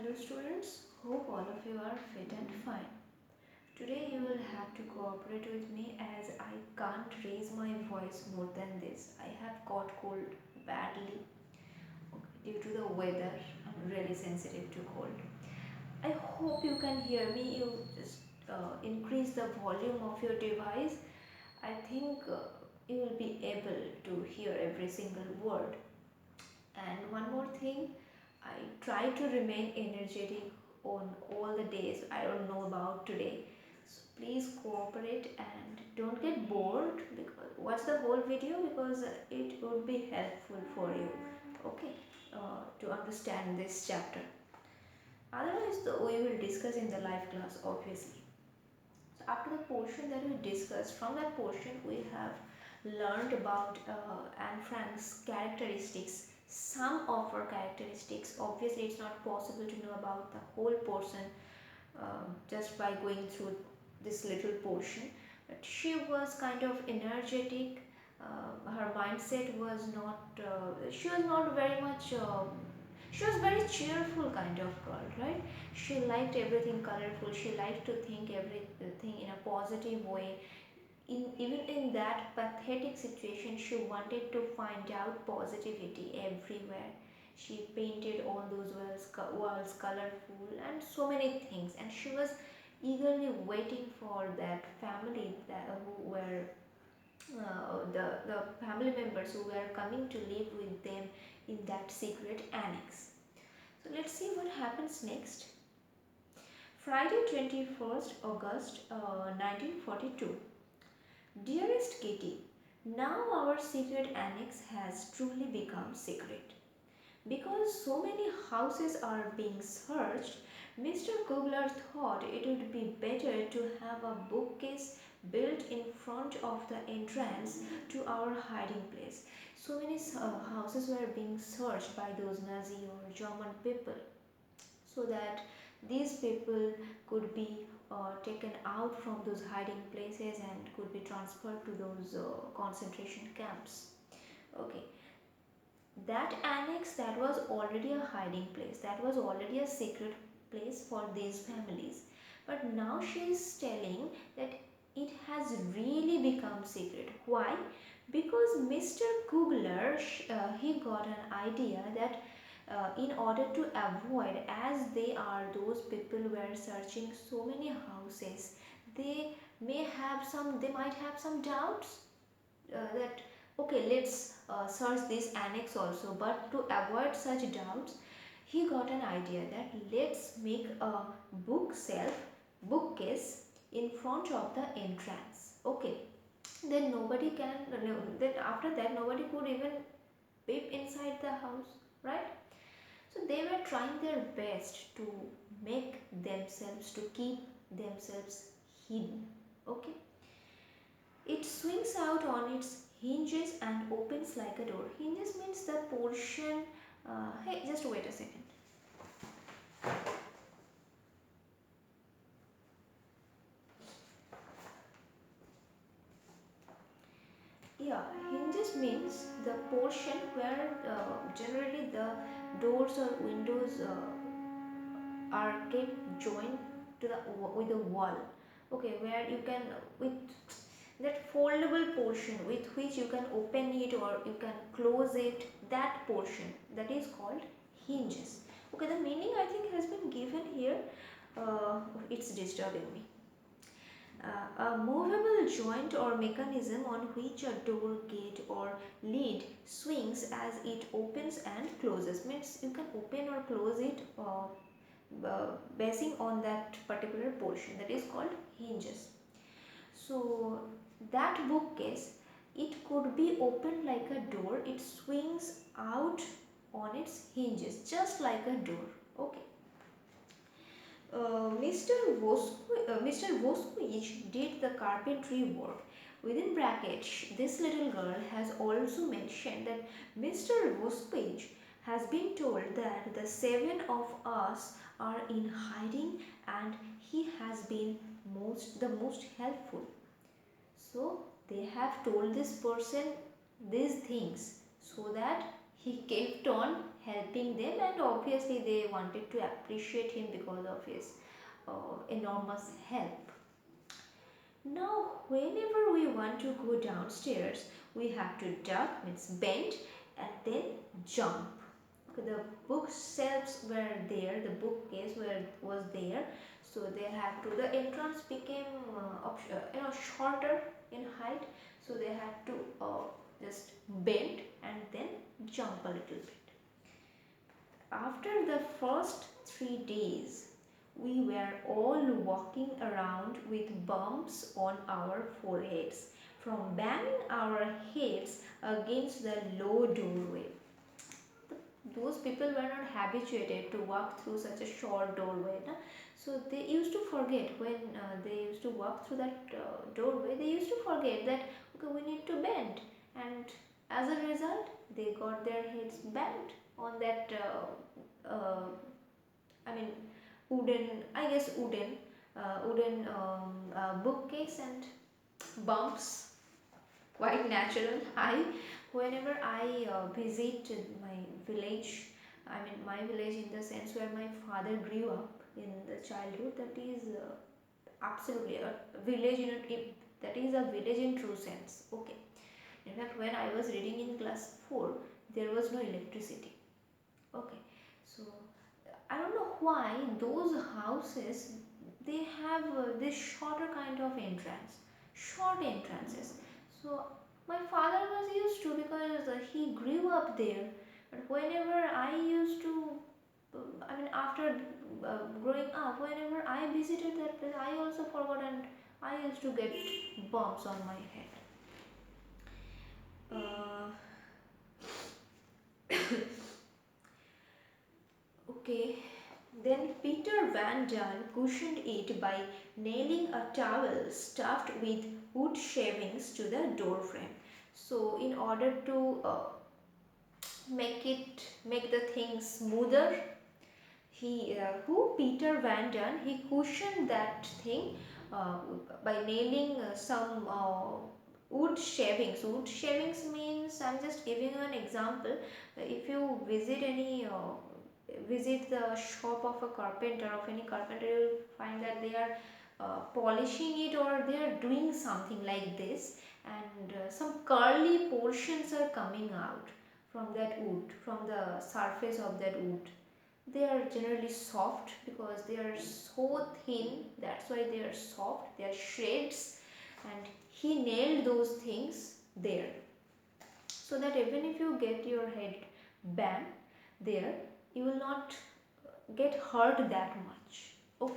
Hello students, hope all of you are fit and fine. Today you will have to cooperate with me as I can't raise my voice more than this. I have caught cold badly due to the weather. I'm really sensitive to cold. I hope you can hear me. You just increase the volume of your device. I think you will be able to hear every single word. And one more thing, I try to remain energetic on all the days. I don't know about today. So please cooperate and don't get bored because watch the whole video because it would be helpful for you. Okay, to understand this chapter. Otherwise, we will discuss in the live class obviously. So after the portion that we discussed, from that portion we have learned about Anne Frank's characteristics, some of her characteristics. Obviously, it's not possible to know about the whole portion just by going through this little portion. But she was kind of energetic. Her mindset was not. She was not very much. She was very cheerful kind of girl, right? She liked everything colorful. She liked to think everything in a positive way. Even in that pathetic situation, she wanted to find out positivity everywhere. She painted all those walls colorful and so many things, and she was eagerly waiting for that family who were the family members who were coming to live with them in that secret annex. So let's see what happens next. Friday 21st August 1942. Dearest Kitty, now our secret annex has truly become secret. Because so many houses are being searched, Mr. Kugler thought it would be better to have a bookcase built in front of the entrance to our hiding place. So many houses were being searched by those Nazi or German people, so that these people could be taken out from those hiding places and could be transferred to those concentration camps. Okay, that annex, that was already a hiding place, that was already a secret place for these families, but now she is telling that it has really become secret. Why? Because Mr. Kugler he got an idea that in order to avoid, as they are those people were searching so many houses, they might have some doubts that okay, let's search this annex also. But to avoid such doubts, he got an idea that let's make a bookcase in front of the entrance. Okay, then nobody can, then after that nobody could even peep inside the house, right? So they were trying their best to make themselves, to keep themselves hidden. Okay. It swings out on its hinges and opens like a door. Hinges means the portion. Hey, just wait a second. Yeah, hinges means the portion where generally the doors or windows are kept joined to the with the wall. Okay, where you can, with that foldable portion with which you can open it or you can close it, that portion, that is called hinges. Okay, the meaning I think has been given here. It's disturbing me. A movable joint or mechanism on which a door, gate or lid swings as it opens and closes, means you can open or close it basing on that particular portion, that is called hinges. So that bookcase, it could be opened like a door. It swings out on its hinges just like a door. Okay. Mr. Vosquich did the carpentry work. Within brackets, this little girl has also mentioned that Mr. Vosquich has been told that the seven of us are in hiding and he has been the most helpful. So they have told this person these things so that he kept on helping them, and obviously they wanted to appreciate him because of his enormous help. Now, whenever we want to go downstairs, we have to duck, means bend, and then jump. The bookshelves were there, the bookcase was there, so they had to. The entrance became shorter in height, so they had to just bend and then jump a little bit. After the first 3 days, we were all walking around with bumps on our foreheads from banging our heads against the low doorway. Those people were not habituated to walk through such a short doorway. Na? So they used to forget when they used to walk through that doorway, they used to forget that okay, we need to bend, and as a result, they got their heads banged on that I mean wooden bookcase, and bumps quite natural. I Whenever I visit my village, I mean my village in the sense where my father grew up in the childhood, that is absolutely a village that is a village in true sense. Okay. In fact, when I was reading in class 4, there was no electricity. Okay. So I don't know why those houses, they have this shorter kind of entrance, short entrances. So my father was used to, because he grew up there. But whenever I used to, after growing up, whenever I visited that place, I also forgot, and I used to get bumps on my head. Uh, okay. Then Peter Van Daan cushioned it by nailing a towel stuffed with wood shavings to the door frame. So, in order to make the thing smoother, Peter Van Daan, he cushioned that thing uh, by nailing some wood shavings. Wood shavings means, I'm just giving you an example. If you visit the shop of a carpenter, of any carpenter, you will find that they are polishing it, or they are doing something like this, and some curly portions are coming out from that wood, from the surface of that wood. They are generally soft because they are so thin, that's why they are soft, they are shreds, and he nailed those things there, so that even if you get your head bang there, you will not get hurt that much. Okay.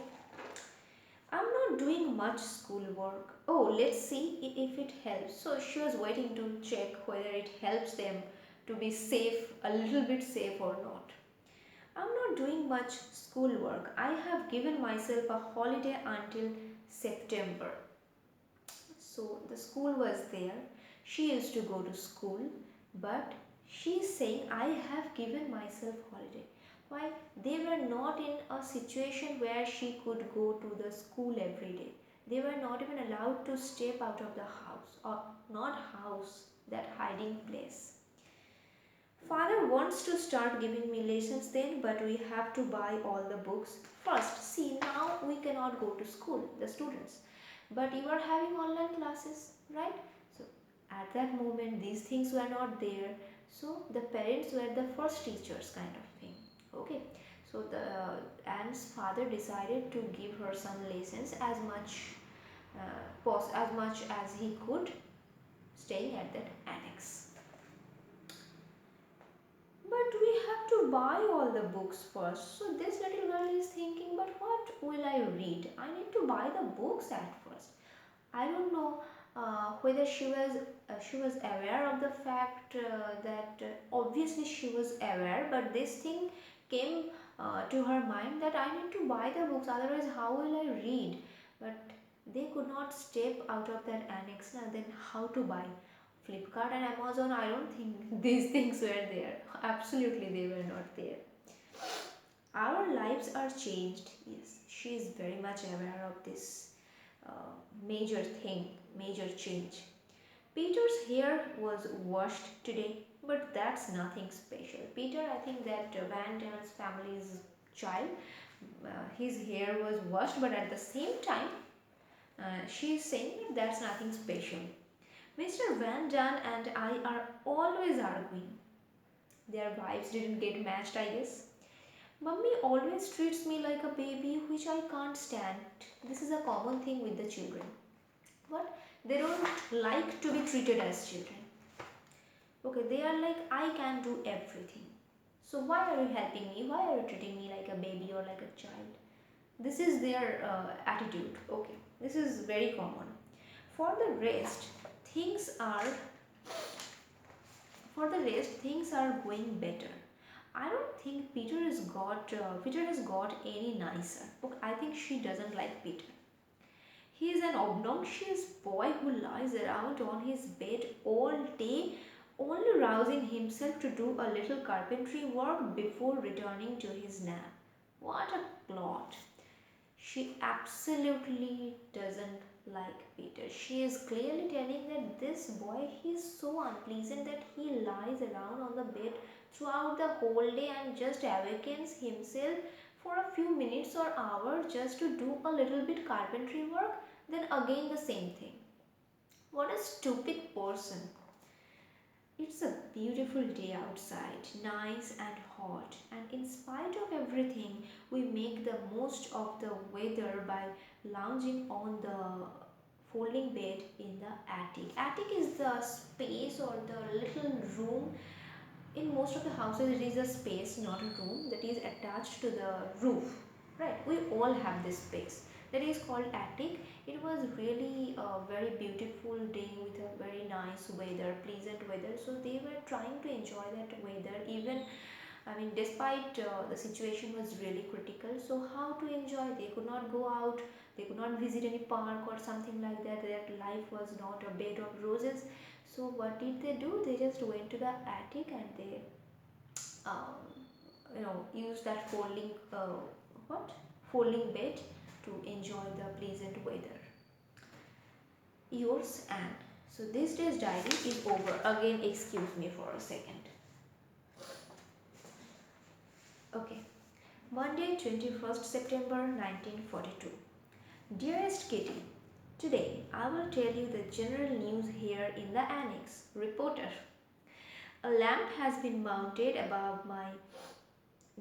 I'm not doing much schoolwork. Oh, let's see if it helps. So she was waiting to check whether it helps them to be safe, a little bit safe or not. I'm not doing much schoolwork. I have given myself a holiday until September. So the school was there. She used to go to school, but she's saying I have given myself holiday. Why? They were not in a situation where she could go to the school every day. They were not even allowed to step out of the house, or not house, that hiding place. Father wants to start giving me lessons then, but we have to buy all the books first. See, now we cannot go to school, the students, but you are having online classes, right? So at that moment, these things were not there. So the parents were the first teachers, kind of thing. Okay. So Anne's father decided to give her some lessons, as much as he could, staying at that annex. But we have to buy all the books first. So this little girl is thinking, but what will I read? I need to buy the books at first. I don't know whether she was aware of the fact that obviously she was aware, but this thing came to her mind that I need to buy the books, otherwise how will I read? But they could not step out of that annex. Now then, how to buy? Flipkart and Amazon, I don't think these things were there. Absolutely, they were not there. Our lives are changed. Yes, she is very much aware of this major thing, major change. Peter's hair was washed today. But that's nothing special. Peter, I think that Van Del's family's child, his hair was washed, but at the same time, she is saying that that's nothing special. Mr. Van Daan and I are always arguing. Their vibes didn't get matched, I guess. Mummy always treats me like a baby, which I can't stand. This is a common thing with the children. But they don't like to be treated as children. Okay, they are like, I can do everything. So why are you helping me? Why are you treating me like a baby or like a child? This is their attitude. Okay, this is very common. For the rest, things are for the rest things are going better. I don't think Peter has got any nicer. Okay, I think she doesn't like Peter. He is an obnoxious boy who lies around on his bed all day, only rousing himself to do a little carpentry work before returning to his nap. What a plot! She absolutely doesn't like Peter. She is clearly telling that this boy, he is so unpleasant that he lies around on the bed throughout the whole day and just awakens himself for a few minutes or hours just to do a little bit carpentry work, then again the same thing. What a stupid person. It's a beautiful day outside, nice and hot, and in spite of everything, we make the most of the weather by lounging on the folding bed in the attic. Attic is the space or the little room. In most of the houses, it is a space, not a room, that is attached to the roof. Right? We all have this space. That is called attic. It was really a very beautiful day with a very nice weather, pleasant weather. So they were trying to enjoy that weather. Even, I mean, despite the situation was really critical. So how to enjoy? They could not go out. They could not visit any park or something like that. Their life was not a bed of roses. So what did they do? They just went to the attic and they, um, used that what folding bed to enjoy the pleasant weather. Yours, Anne. So this day's diary is over. Again, excuse me for a second. Okay. Monday, 21st September 1942. Dearest Kitty, today I will tell you the general news here in the annex. Reporter. A lamp has been mounted above my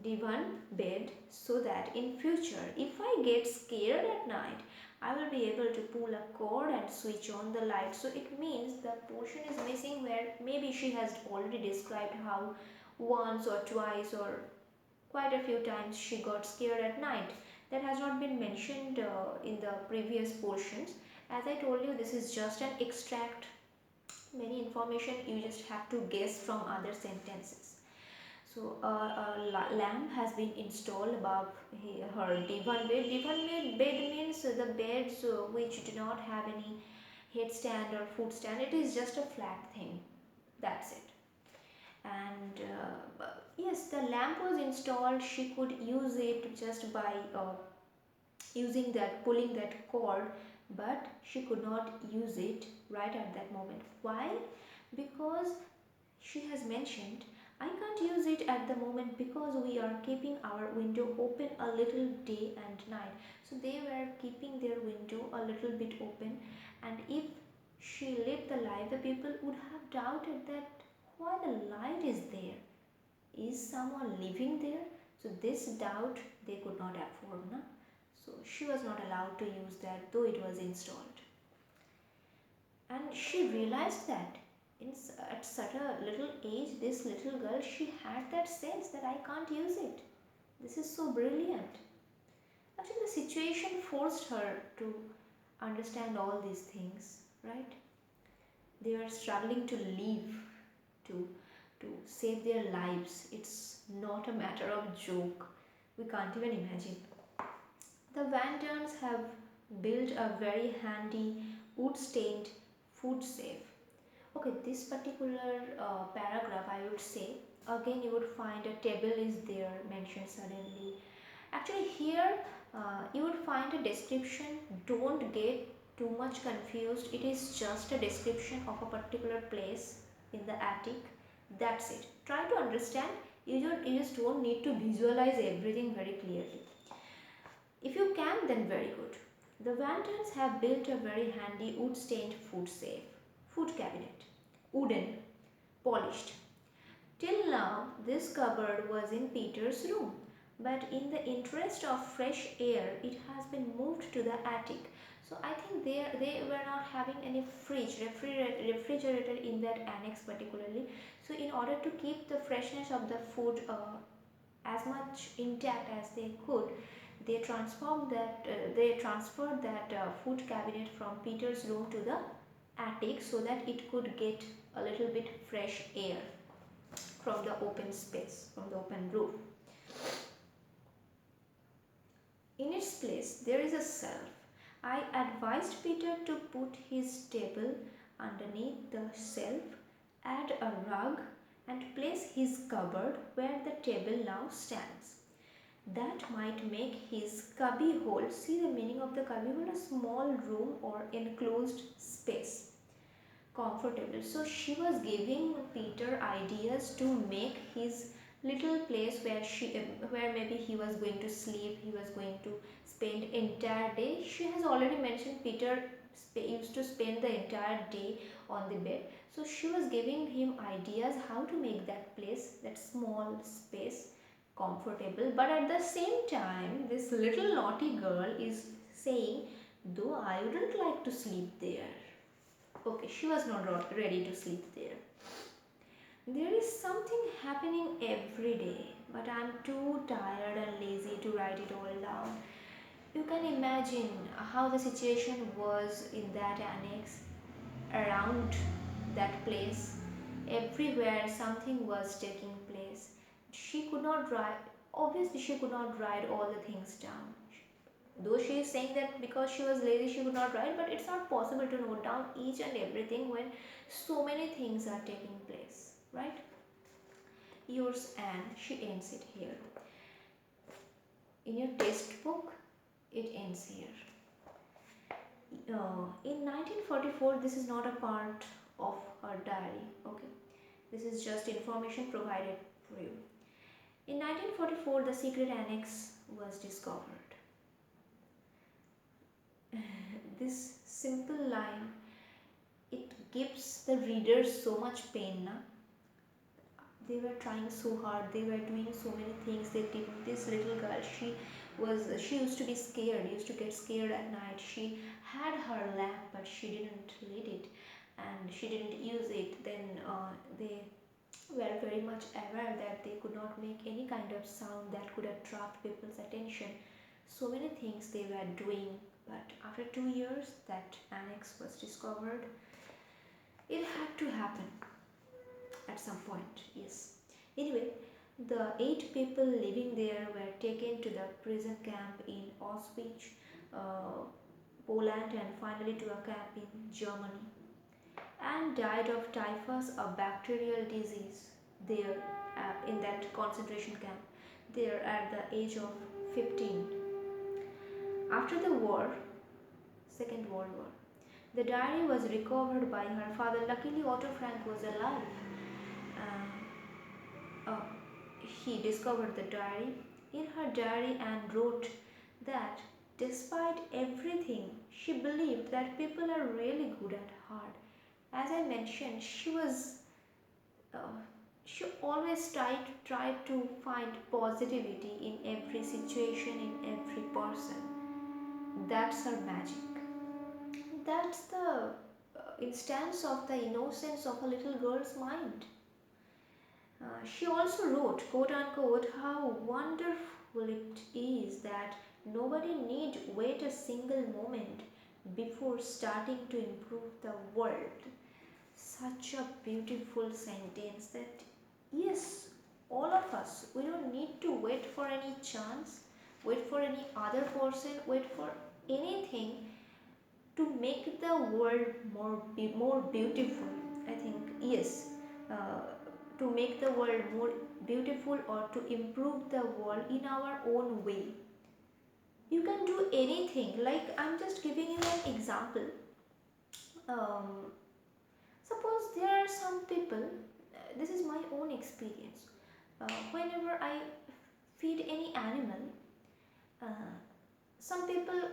divan bed so that in future if I get scared at night I will be able to pull a cord and switch on the light. So it means the portion is missing where maybe she has already described how once or twice or quite a few times she got scared at night. That has not been mentioned in the previous portions. As I told you, this is just an extract. Many information you just have to guess from other sentences. So a lamp has been installed above her divan bed. Divan bed means the beds which do not have any headstand or footstand. It is just a flat thing. That's it. And yes, the lamp was installed. She could use it just by using that, pulling that cord, but she could not use it right at that moment. Why? Because she has mentioned, I can't use it at the moment because we are keeping our window open a little day and night. So they were keeping their window a little bit open, and if she lit the light, the people would have doubted that why the light is there. Is someone living there? So this doubt they could not afford, na? So she was not allowed to use that though it was installed. And she realized that at such a little age, this little girl, she had that sense that I can't use it. This is so brilliant. Actually, the situation forced her to understand all these things, right? They were struggling to live, to to save their lives. It's not a matter of joke. We can't even imagine. The Vanderns have built a very handy wood-stained food safe. Okay, this particular paragraph I would say, again you would find a table is there mentioned suddenly. Actually here you would find a description. Don't get too much confused. It is just a description of a particular place in the attic. That's it. Try to understand. You just don't need to visualize everything very clearly. If you can, then very good. The Vantons have built a very handy wood stained food safe, food cabinet, wooden, polished. Till now, this cupboard was in Peter's room, but in the interest of fresh air, it has been moved to the attic. So I think they were not having any refrigerator in that annex particularly. So in order to keep the freshness of the food as much intact as they could, they transferred that food cabinet from Peter's room to the attic so that it could get a little bit fresh air from the open space, from the open roof. In its place, there is a shelf. I advised Peter to put his table underneath the shelf, add a rug, and place his cupboard where the table now stands. That might make his cubby hole, see the meaning of the cubby hole, a small room or enclosed space, comfortable. So she was giving Peter ideas to make his little place where maybe he was going to sleep, he was going to spend entire day. She has already mentioned Peter used to spend the entire day on the bed. So she was giving him ideas how to make that place, that small space, comfortable. But at the same time, this little naughty girl is saying, though I wouldn't like to sleep there. Okay, she was not ready to sleep there. There is something happening every day, but I'm too tired and lazy to write it all down. You can imagine how the situation was in that annex, around that place. Everywhere something was taking place. She could not write, obviously, she could not write all the things down. Though she is saying that because she was lazy she could not write, but it's not possible to note down each and everything when so many things are taking place, right? Yours, Anne, she ends it here. In your textbook, it ends here. In 1944, this is not a part of her diary, okay? This is just information provided for you. In 1944, the secret annex was discovered. This simple line, it gives the readers so much pain, na? They were trying so hard, they were doing so many things. They did. This little girl, she used to be scared, used to get scared at night. She had her lamp, but she didn't lit it and she didn't use it. Then they were very much aware that they could not make any kind of sound that could attract people's attention. So many things they were doing, but after 2 years that annex was discovered. It had to happen at some point, yes. Anyway, the 8 people living there were taken to the prison camp in Auschwitz, Poland, and finally to a camp in Germany, and died of typhus, a bacterial disease, there in that concentration camp, there at the age of 15. After the war, Second World War, the diary was recovered by her father. Luckily, Otto Frank was alive. Uh, he discovered the diary. In her diary, Anne wrote that despite everything, she believed that people are really good at heart. As I mentioned, uh, she always tried to find positivity in every situation, in every person. That's her magic. That's the instance of the innocence of a little girl's mind. She also wrote, quote unquote, how wonderful it is that nobody need wait a single moment before starting to improve the world. Such a beautiful sentence that, yes, all of us, we don't need to wait for any chance, wait for any other person, wait for anything to make the world more beautiful. I think, yes, uh, to make the world more beautiful or to improve the world in our own way. You can do anything. Like, I'm just giving you an example. um, Suppose there are some people, this is my own experience. Whenever I feed any animal, uh, some people,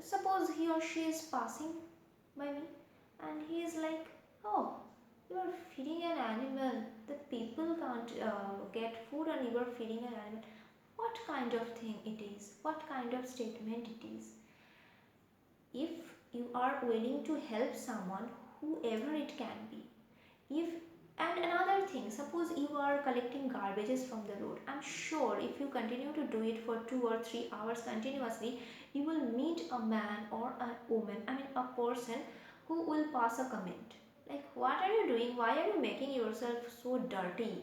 suppose he or she is passing by me and he is like, oh, you are feeding an animal, the people can't get food and you are feeding an animal. What kind of thing it is? What kind of statement it is? If you are willing to help someone, whoever it can be, if and another thing, suppose you are collecting garbages from the road, I'm sure if you continue to do it for 2 or 3 hours continuously, you will meet a man or a woman, I mean a person, who will pass a comment like, what are you doing, why are you making yourself so dirty,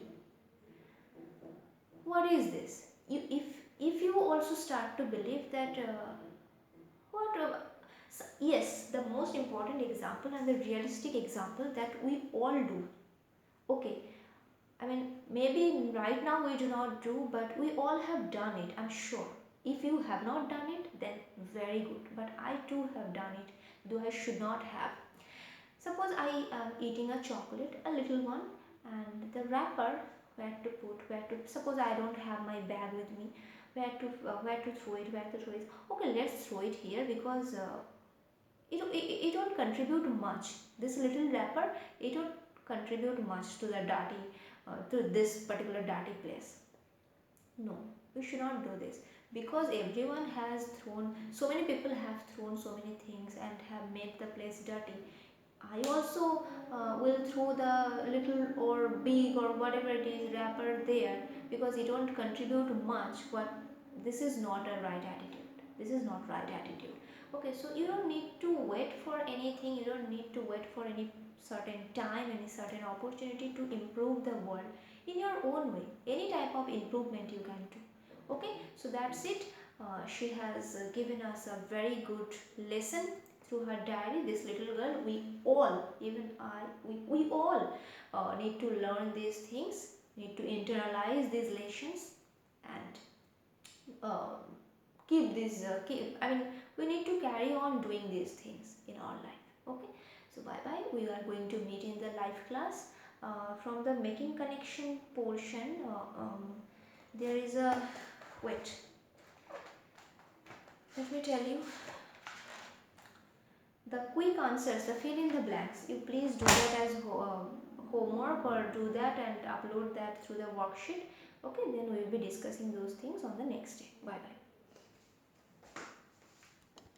what is this? If you also start to believe that what yes, the most important example and the realistic example that we all do. Okay, I mean, maybe right now we do not do, but we all have done it, I'm sure. If you have not done it, then very good. But I too have done it, though I should not have. Suppose I am eating a chocolate, a little one, and the wrapper, suppose I don't have my bag with me, where to throw it. Okay, let's throw it here because it won't contribute much. This little wrapper, it won't contribute much to the dirty, to this particular dirty place. No, we should not do this, because everyone has thrown, so many people have thrown so many things and have made the place dirty. I also will throw the little or big or whatever it is wrapper there because it won't contribute much. But this is not a right attitude. This is not right attitude. Okay, so you don't need to wait for anything. You don't need to wait for any certain time, any certain opportunity to improve the world in your own way. Any type of improvement you can do. Okay, so that's it. She has given us a very good lesson through her diary. This little girl, we all, even I, we all need to learn these things, need to internalize these lessons, and uh, keep this I mean, we need to carry on doing these things in our life. Okay, so bye bye. We are going to meet in the live class. From the making connection portion, there is a, wait, let me tell you the quick answers, the fill in the blanks. You please do that as homework, or do that and upload that through the worksheet. Okay, then we will be discussing those things on the next day. Bye bye.